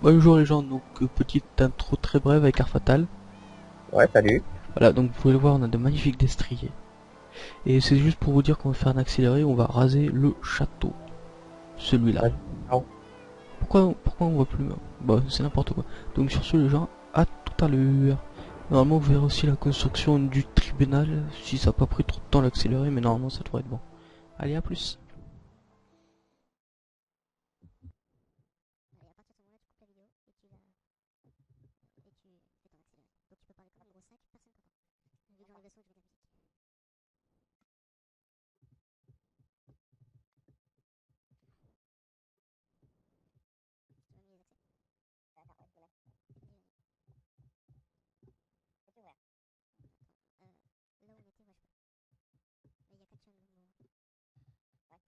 Bonjour les gens, donc petite intro très brève avec Art Fatal. Ouais, salut. Voilà, donc vous pouvez le voir, on a de magnifiques destriers. Et c'est juste pour vous dire qu'on va faire un accéléré, on va raser le château. Celui-là. Ouais. Non. Pourquoi on voit plus? Bah c'est n'importe quoi. Donc sur ce les gens, à tout à l'heure. Normalement vous verrez aussi la construction du tribunal, si ça n'a pas pris trop de temps l'accélérer, mais normalement ça devrait être bon. Allez, à plus. Et à partir de ce moment-là, tu coupes la vidéo et tu fais ton accéléré. Donc tu peux parler comme un gros sac, personne t'entend. Vu que j'enlève le son, je mets de la musique. Tu m'as mis les accès. D'accord, ouais, je peux mettre. Peux-tu ouvrir? Attends, là où on était, ouais, je peux. Mais il y a 4 chaînes, donc bon. Ouais.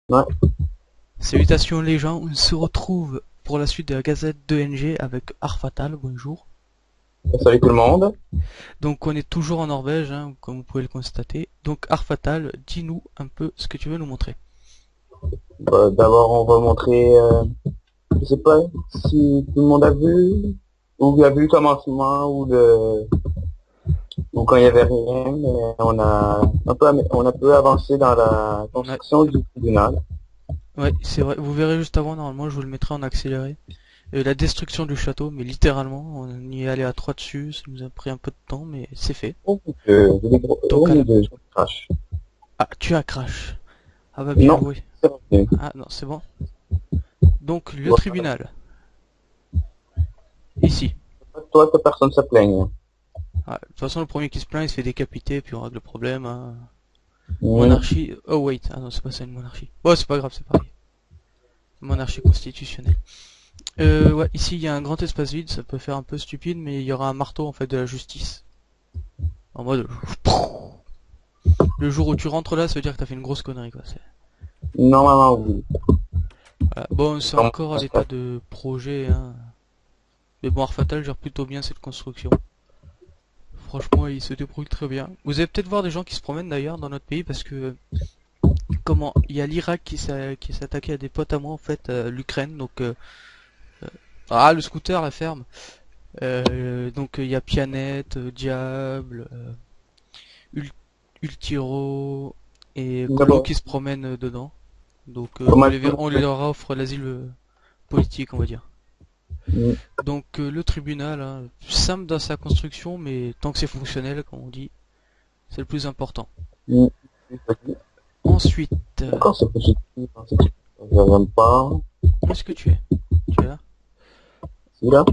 Ouais. Salutations les gens, on se retrouve pour la suite de la Gazette d'ENG avec Arfatal, bonjour. Salut tout le monde. Donc on est toujours en Norvège, hein, comme vous pouvez le constater. Donc Arfatal, dis-nous un peu ce que tu veux nous montrer. D'abord, on va montrer, je sais pas si tout le monde a vu, ou a vu le commencement, ou quand il y avait rien, mais on a peu avancé dans la Ouais, construction du tribunal. ouais, c'est vrai, vous verrez juste avant, normalement je vous le mettrai en accéléré. La destruction du château, mais littéralement, on y est allé à 3 dessus, ça nous a pris un peu de temps, mais c'est fait. Au Donc milieu, je crache. Ah, tu as crash. Ah bah bien Non, joué. c'est revenu. Ah non, c'est bon. Donc le Voilà. tribunal, ici. Toi, que personne se plaigne. Ouais, de toute façon, le premier qui se plaint, il se fait décapiter, puis on règle le problème, hein. Hmm. Monarchie. Oh wait, ah non, c'est pas ça une monarchie. Bon, c'est pas grave, c'est pareil. Monarchie constitutionnelle. Ouais, ici il y a un grand espace vide, ça peut faire un peu stupide, mais il y aura un marteau en fait de la justice. En mode. Le jour où tu rentres là, ça veut dire que t'as fait une grosse connerie, quoi. Normalement, oui. Voilà. Bon, c'est encore à l'état de projet, hein. Mais bon, Arfatal gère plutôt bien cette construction. Franchement, il se débrouille très bien. Vous allez peut-être voir des gens qui se promènent d'ailleurs dans notre pays parce que comment il y a l'Irak qui s'est attaqué à des potes à moi en fait, l'Ukraine. Donc ah le scooter, la ferme. Donc il y a Pianette, Diable, Ul- Ultiro et Colo D'abord, qui se promènent dedans. Donc comment on leur offre l'asile politique, on va dire. Hmm. Donc le tribunal, hein, simple dans sa construction, mais tant que c'est fonctionnel, comme on dit, c'est le plus important. Hmm. Ensuite, Encore ce petit truc, hein, j'aime pas. où est-ce que tu es? Tu es là? Ici, là. Hop.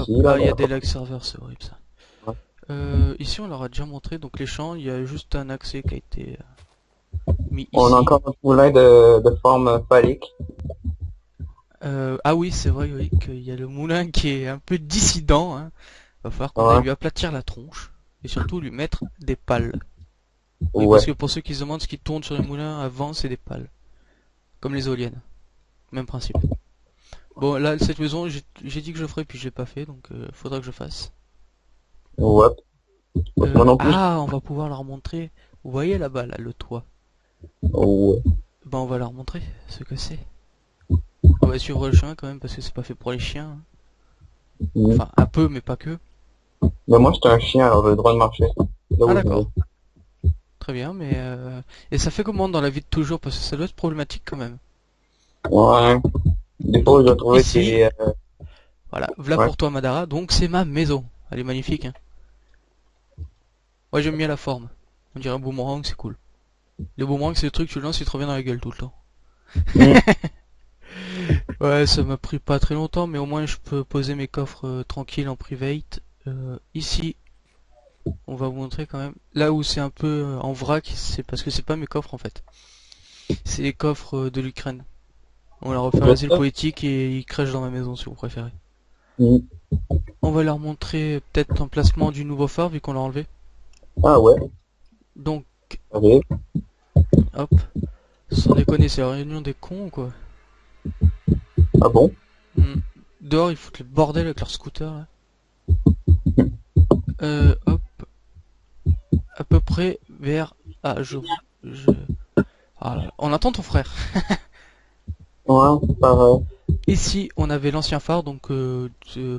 Ici, là, Ah, il y a là. des lag serveurs, c'est horrible ça. Ouais. Ici, on leur a déjà montré, donc les champs, il y a juste un accès qui a été mis On a ici. encore notre moulin de forme phallique. Ah oui, c'est vrai, oui, qu'il y a le moulin qui est un peu dissident, hein. Va falloir qu'on aille Ouais. lui aplatir la tronche et surtout lui mettre des pales. Oui, parce Ouais. que pour ceux qui se demandent ce qui tourne sur les moulins avant, c'est des pales, comme les éoliennes. Même principe. Bon, là, cette maison, j'ai dit que je ferais, puis je l'ai pas fait, donc faudra que je fasse. Ouais. Moi non plus. Ah, on va pouvoir leur montrer. Vous voyez là-bas, là, le toit. Ouais. Ben, on va leur montrer ce que c'est. On va suivre le chemin quand même, parce que c'est pas fait pour les chiens, hein. Hmm. Enfin, un peu, mais pas que. Mais moi, j'étais un chien, alors j'ai le droit de marcher. Là Ah, où je d'accord. vais. Très bien, mais et ça fait comment dans la vie de toujours? Parce que ça doit être problématique quand même. Ouais. Des fois, je Donc, dois trouver ici, c'est, voilà, voilà ouais. pour toi, Madara. Donc, c'est ma maison. Elle est magnifique, hein. Moi, j'aime bien la forme. On dirait un boomerang, c'est cool. Le boomerang, c'est le truc, tu le lances, il te revient dans la gueule tout le temps. Hmm. Ouais, ça m'a pris pas très longtemps, mais au moins je peux poser mes coffres tranquilles en private. Ici, on va vous montrer quand même. Là où c'est un peu en vrac, c'est parce que c'est pas mes coffres en fait. C'est les coffres de l'Ukraine. On leur a refait un asile politique et ils crèchent dans ma maison si vous préférez. Hmm. On va leur montrer peut-être l'emplacement du nouveau phare vu qu'on l'a enlevé. Ah ouais. Donc, Allez. hop. Sans déconner, c'est la réunion des cons ou quoi? Ah bon? Hmm. Dehors, ils foutent le bordel avec leur scooter là. Hop. À peu près vers... Ah, je... Ah, là, on attend ton frère. Ouais, c'est pareil. Ici, on avait l'ancien phare, donc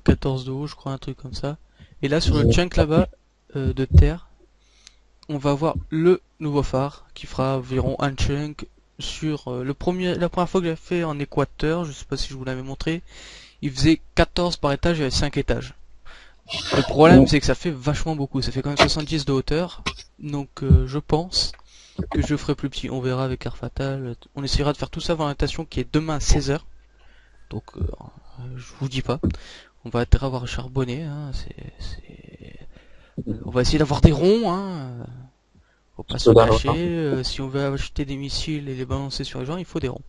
14 de haut, je crois, un truc comme ça. Et là, sur le Hmm. chunk là-bas, de terre, on va voir le nouveau phare, qui fera environ un chunk sur la première fois que j'ai fait en Équateur, je sais pas si je vous l'avais montré, il faisait 14 par étage, il y avait 5 étages. Le Hmm. problème, c'est que ça fait vachement beaucoup, ça fait quand même 70 de hauteur, donc je pense que je le ferai plus petit, on verra avec Air Fatal, on essaiera de faire tout ça avant la natation qui est demain à 16h. Donc je vous dis pas. On va être avoir charbonné, hein, on va essayer d'avoir des ronds, hein. Faut pas se Peu le cacher. d'argent. Si on veut acheter des missiles et les balancer sur les gens, il faut des ronds.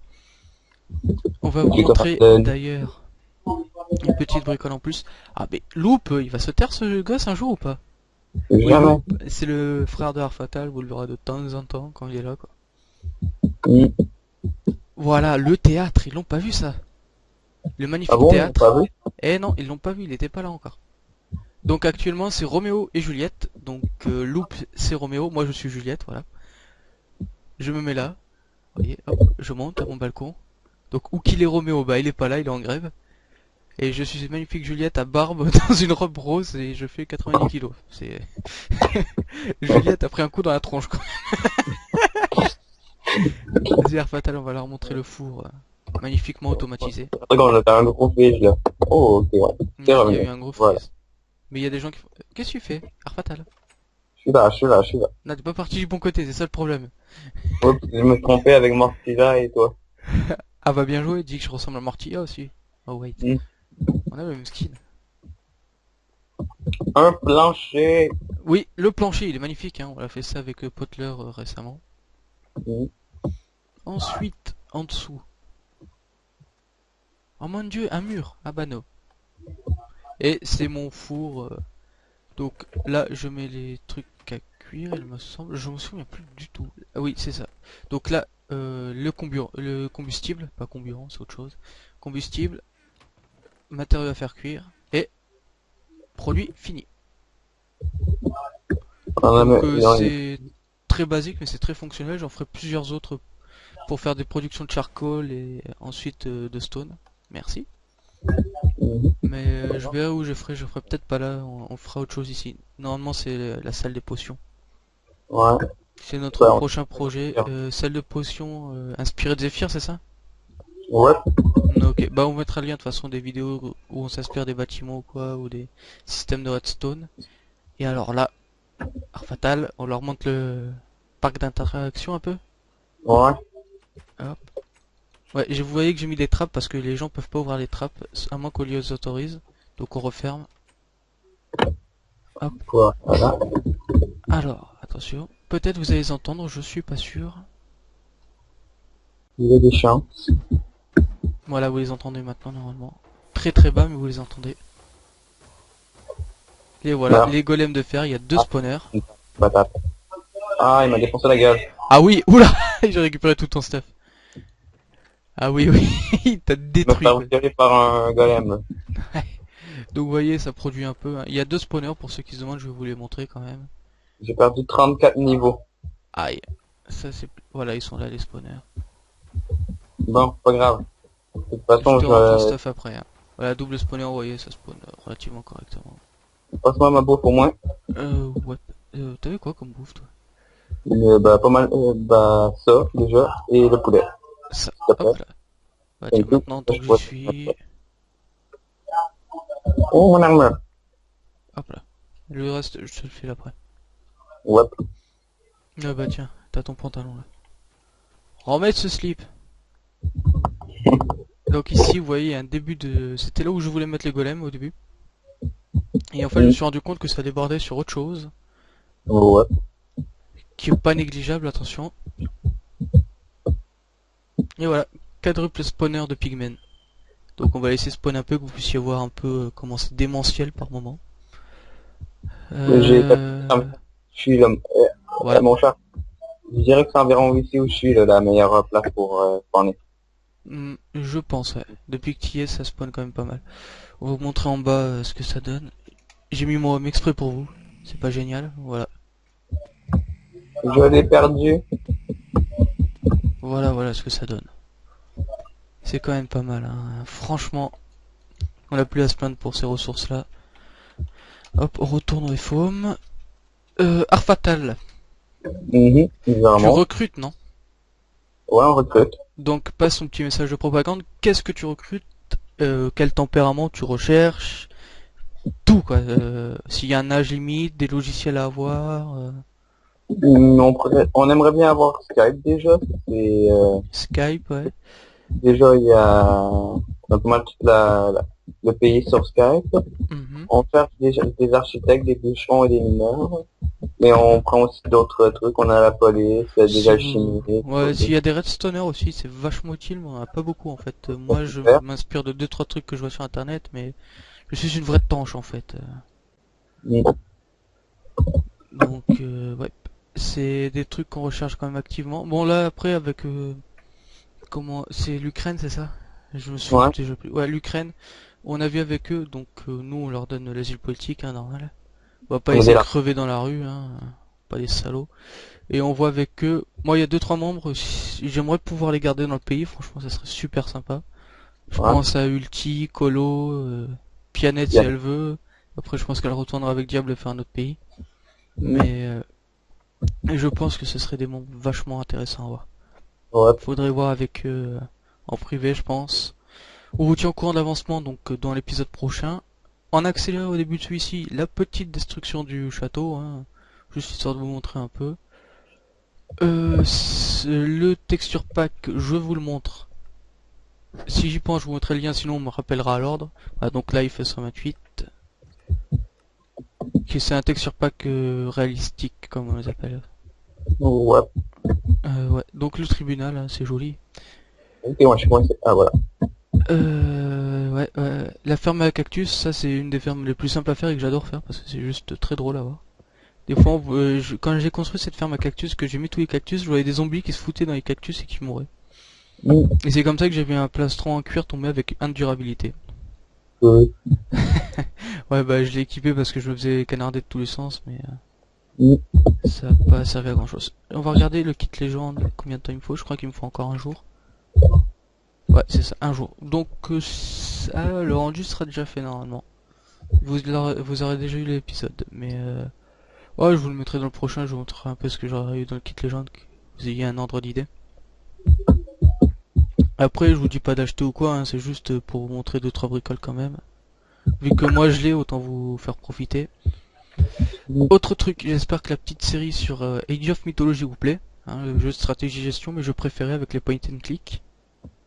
On va vous Puis comme montrer d'ailleurs une petite bricole en plus. Ah mais Loop, il va se taire ce gosse un jour ou pas? Oui, jamais. Loop, c'est le frère de Harfatal, vous le verrez de temps en temps quand il est là, quoi. Hmm. Voilà, le théâtre, ils l'ont pas vu ça. Le magnifique Ah bon, théâtre. pas vu? Eh non, ils l'ont pas vu, il était pas là encore. Donc actuellement c'est Roméo et Juliette. Donc Loop c'est Roméo, moi je suis Juliette, voilà. Je me mets là, vous voyez, hop, je monte à mon balcon. Donc où qu'il est Roméo, bah il est pas là, il est en grève. Et je suis cette magnifique Juliette à barbe dans une robe rose et je fais 90 kilos. C'est Juliette a pris un coup dans la tronche quoi. Vas-y Fatal, on va leur montrer le four magnifiquement automatisé. Regarde, t'as un gros fiche là. Oh, ok, ouais. Il C'est y a revenu. eu un gros Voilà. freeze. Mais il y a des gens qui font... Qu'est-ce que tu fais, Arfatal? Je suis là, je suis là, je suis là. Non, t'es pas parti du bon côté, c'est ça le problème. Oups, je me trompais avec Mortilla et toi. Ah bah bien joué, dis que je ressemble à Mortilla aussi. Oh wait, Hmm. on a le même skin. Un plancher. Oui, le plancher, il est magnifique, hein. On a fait ça avec Potler récemment. Hmm. Ensuite, en dessous. Oh mon dieu, un mur. Ah bah non. Et c'est mon four. Donc là, je mets les trucs à cuire, il me semble. Je me souviens plus du tout. Ah oui, c'est ça. Donc là, le combustible, pas comburant, c'est autre chose. Combustible, matériaux à faire cuire et produit fini. On a Donc mis- non, c'est très basique, mais c'est très fonctionnel. J'en ferai plusieurs autres pour faire des productions de charcoal et ensuite de stone. Merci. Mhm. Mais je verrai où je ferai peut-être pas là, on fera autre chose ici. Normalement c'est la salle des potions. Ouais. C'est notre Ouais, on- prochain projet, salle de potions inspirée de Zephyr, c'est ça? Ouais. Ok, bah on mettra le lien de toute façon des vidéos où on s'inspire des bâtiments ou quoi, ou des systèmes de redstone. Et alors là, Fatal, on leur montre le parc d'interaction un peu. Ouais. Hop. Ouais, vous voyez que j'ai mis des trappes parce que les gens peuvent pas ouvrir les trappes, à moins qu'on les autorise. Donc on referme. Hop. Quoi. Voilà. Alors, attention. Peut-être vous allez les entendre, je suis pas sûr. Il y a des chances. Voilà, vous les entendez maintenant normalement. Très très bas, mais vous les entendez. Et voilà, Merde. les golems de fer, il y a deux spawners. Patate. Ah, il m'a défoncé la gueule. Ah oui, oula, j'ai récupéré tout ton stuff. Ah oui, oui, il t'a Je me détruit fais quoi. retirer par un golem. Donc vous voyez, ça produit un peu, hein. Il y a deux spawners pour ceux qui se demandent, je vais vous les montrer quand même. J'ai perdu 34 niveaux. Aïe, ça c'est... Voilà, ils sont là les spawners. Bon, pas grave. De toute Je façon, te rends ton je... stuff après, hein. Voilà, double spawner, vous voyez, ça spawn relativement correctement. passe-moi ma bouffe au moins. Ouais. T'avais quoi comme bouffe toi? Bah, pas mal. Bah, ça, déjà. Et le poulet. Ça, S'il te plaît. hop là. Bah tiens, Et tout. maintenant, tant que j'y suis... Oh, mon armure. Hop là. Le reste, je te le file après. Ouais. Ah bah tiens, t'as ton pantalon là. Remettre ce slip. Donc ici, vous voyez, un début de... C'était là où je voulais mettre les golems au début. Et en fait, je me suis rendu compte que ça débordait sur autre chose. Ouais. Qui est pas négligeable, attention. Et voilà, quadruple spawner de pigmen. Donc on va laisser spawn un peu, que vous puissiez voir un peu comment c'est démentiel par moment. J'ai je suis là. Voilà. Mon chat. Je dirais que c'est environ ici où je suis, là, la meilleure place pour spawner. Je pense, ouais. Depuis que tu y es, ça spawn quand même pas mal. On va vous montrer en bas ce que ça donne. J'ai mis mon home exprès pour vous. C'est pas génial, voilà. Je l'ai perdu. Voilà ce que ça donne. C'est quand même pas mal, hein. Franchement, on a plus à se plaindre pour ces ressources-là. Hop, on retourne au FOM. Arfatal, tu Vraiment. recrutes, non? Ouais, on recrute. Donc passe son petit message de propagande. Qu'est-ce que tu recrutes? Quel tempérament tu recherches? Tout quoi. S'il y a un âge limite, des logiciels à avoir. On aimerait bien avoir Skype déjà. C'est, Skype, ouais. déjà, il y a, on a pas mal toute le pays sur Skype. Mhm. On cherche des architectes, des bûcherons et des mineurs. Mais on prend aussi d'autres trucs. On a la police, des Si vous- alchimistes. Ouais, s'il y a des redstoners aussi, c'est vachement utile, mais on en a pas beaucoup en fait. Moi, je Super. m'inspire de 2-3 trucs que je vois sur internet, mais je suis une vraie tanche en fait. Mm. Donc, ouais, c'est des trucs qu'on recherche quand même activement. Bon, là, après, avec comment, c'est l'Ukraine, c'est ça? Je me souviens Ouais. déjà plus. Ouais, l'Ukraine, on a vu avec eux, donc nous on leur donne l'asile politique, hein, normal. On va pas On les est laisser là. crever dans la rue, hein, pas des salauds. Et on voit avec eux, moi il y a deux trois membres, j'aimerais pouvoir les garder dans le pays, franchement ça serait super sympa. Je Ouais. pense à Ulti, Colo, Pianette si Bien. elle veut. Après je pense qu'elle retournera avec Diable faire un autre pays. Mm. Mais et je pense que ce serait des membres vachement intéressants à voir. Ouais. Faudrait voir avec eux en privé je pense. On vous tient au courant de l'avancement donc dans l'épisode prochain. En accéléré au début de celui-ci, la petite destruction du château, hein, juste histoire de vous montrer un peu. Le texture pack, je vous le montre. Si j'y pense, je vous montrerai le lien, sinon on me rappellera à l'ordre. Ah, donc là, il fait 128. Qui c'est un texture pack réalistique, comme on les appelle. Ouais. Ouais. Donc le tribunal, hein, c'est joli. Ok, moi je suis coincé. Ah voilà. Ouais. La ferme à cactus, ça c'est une des fermes les plus simples à faire et que j'adore faire parce que c'est juste très drôle à voir. Des fois, quand j'ai construit cette ferme à cactus, que j'ai mis tous les cactus, je voyais des zombies qui se foutaient dans les cactus et qui mouraient. Mm. Et c'est comme ça que j'ai vu un plastron en cuir tomber avec indurabilité. Euh, Ouais, bah je l'ai équipé parce que je me faisais canarder de tous les sens, mais mm. ça n'a pas servi à grand chose. On va regarder le kit légende, combien de temps il me faut, je crois qu'il me faut encore un jour. Ouais, c'est ça, un jour. Donc ça, le rendu sera déjà fait normalement. Vous aurez déjà eu l'épisode, mais ouais, je vous le mettrai dans le prochain, je vous montrerai un peu ce que j'aurais eu dans le kit légende, que vous ayez un ordre d'idée. Après, je vous dis pas d'acheter ou quoi, hein, c'est juste pour vous montrer 2-3 bricoles quand même. Vu que moi je l'ai, autant vous faire profiter. Autre truc, j'espère que la petite série sur Age of Mythology vous plaît, hein, le jeu de stratégie gestion, mais je préférais avec les point and click.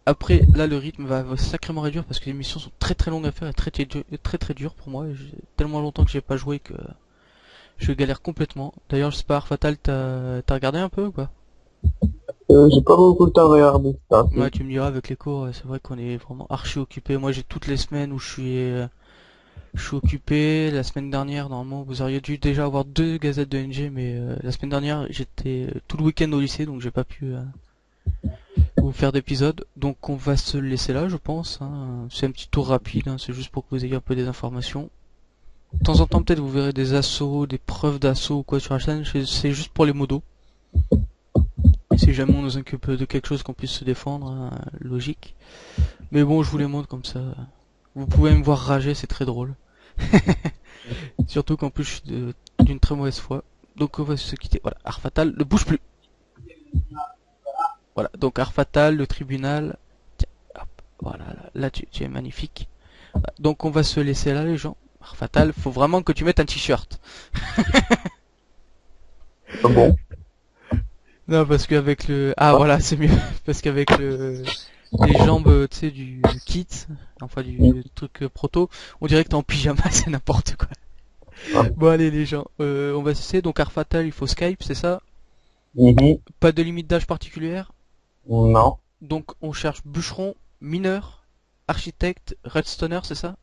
Après, là le rythme va sacrément réduire parce que les missions sont très très longues à faire et très dures pour moi. J'ai tellement longtemps que j'ai pas joué que je galère complètement. D'ailleurs, je sais pas, Fatal, t'as regardé un peu ou quoi? J'ai pas beaucoup de temps à regarder ça. Ouais, tu me diras avec les cours, c'est vrai qu'on est vraiment archi occupé. Moi, j'ai toutes les semaines où je suis occupé. La semaine dernière, normalement, vous auriez dû déjà avoir 2 gazettes de NG, mais la semaine dernière, j'étais tout le week-end au lycée, donc j'ai pas pu vous faire d'épisode. Donc on va se laisser là, je pense, hein. C'est un petit tour rapide, hein, c'est juste pour que vous ayez un peu des informations. De temps en temps, peut-être vous verrez des assauts, des preuves d'assaut ou quoi sur la chaîne. C'est juste pour les modos. Et si jamais on nous occupe de quelque chose qu'on puisse se défendre, hein, logique. Mais bon, je vous les montre comme ça. Vous pouvez me voir rager, c'est très drôle. Surtout qu'en plus je suis d'une très mauvaise foi. Donc on va se quitter. Voilà, Art Fatal ne bouge plus. Voilà, donc Art Fatal, le tribunal. Tiens, hop, voilà, là tu es magnifique. Voilà, donc on va se laisser là les gens. Art Fatal, faut vraiment que tu mettes un t-shirt. Bon. Non, parce qu'avec le... Ah voilà, c'est mieux. Parce qu'avec les jambes, tu sais, du kit, enfin du truc proto, on dirait que t'es en pyjama, c'est n'importe quoi. Ah. Bon allez les gens, on va cesser. Donc Art Fatal, il faut Skype, c'est ça? Mhm. Pas de limite d'âge particulière. Non. Donc on cherche bûcheron, mineur, architecte, redstoner, c'est ça?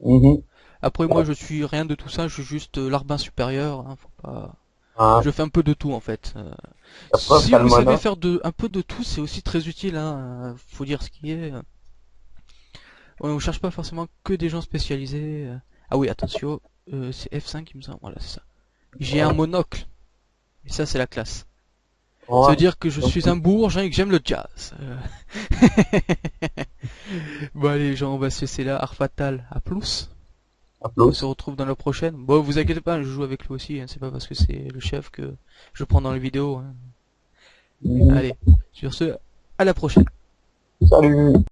Mhm. Après moi je suis rien de tout ça, je suis juste larbin supérieur, hein, faut pas... Ah. Je fais un peu de tout en fait. T'as pas Si vous savez Salmona. faire un peu de tout, c'est aussi très utile, hein, faut dire ce qui est. On cherche pas forcément que des gens spécialisés. Ah oui, attention, c'est F5 il me semble, voilà c'est ça. J'ai un monocle, et ça c'est la classe. Ça veut Ouais. dire que je suis un bourge hein, et que j'aime le jazz. Bon allez les gens, on va se laisser là. Art Fatal, à plus. On Applause. se retrouve dans la prochaine. Bon, vous inquiétez pas, je joue avec lui aussi. Hein, c'est pas parce que c'est le chef que je prends dans les vidéos. Hein. Mhm. Allez, sur ce, à la prochaine. Salut.